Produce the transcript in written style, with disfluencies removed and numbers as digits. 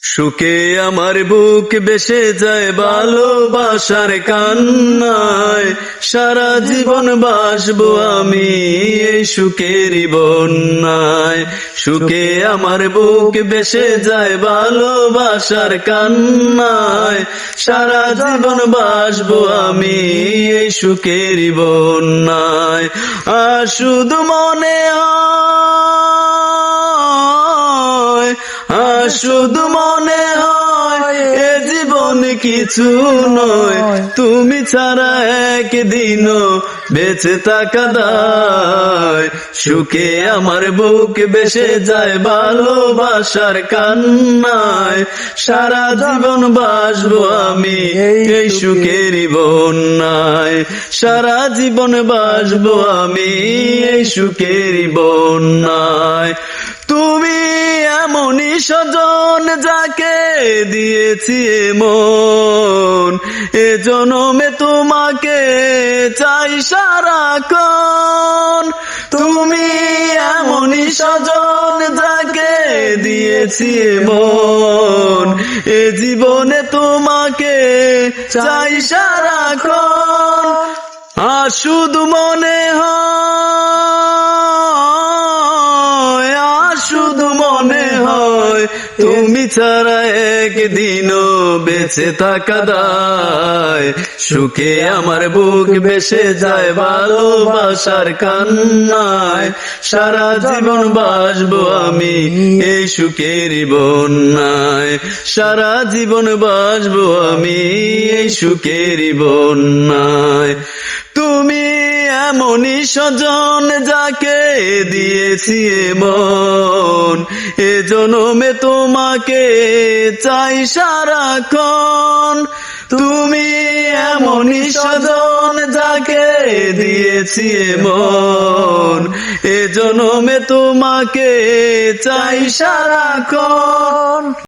সুখে আমার বুক বেসে যায় ভালোবাসার কান্নায়, সারা জীবন বাসবো আমি এই সুখেরই বন্যায়। সুখে আমার বুক বেসে যায় ভালোবাসার কান্নায়, সারা জীবন বাসবো আমি এই সুখেরই বন্যায়। আর শুধু মনে হয়, শুধু মনে হয় এ জীবন কিছু নয়, তুমি ছাড়া একদিনও বেঁচে থাকা দায়। সুখে আমার বুক বেসে যায় ভালোবাসার কান্নায়, সারা জীবন বাসবো আমি এই সুখেরই বন্যায়। সারা জীবন বাসবো আমি এই সুখেরই বন্যায়। তুমি এমনই সজন যাকে দিয়েছি মন, এ জনমে তোমাকে চাই সারাক্ষণ। তুমি এমনই সজন যাকে দিয়েছি মন, এ জীবনে তোমাকে চাই সারাক্ষণ। আর শুধু মনে হয়, শুধু মনে হয় তুমি ছাড়া একদিনও বেঁচে থাকা দায়। সুখে আমার বুক বেসে যায় ভালোবাসার কান্নায়, সারা জীবন বাসবো আমি এই সুখেরই বন্যায়। সারা জীবন বাসবো আমি এই সুখেরই বন্যায়। তুমি এমনই সজন যাকে দিয়েছি মন, এ জনমে তোমাকে চাই সারাক্ষণ। তুমি এমনই সজন যাকে দিয়েছি মন, এ জনমে তোমাকে চাই সারাক্ষণ।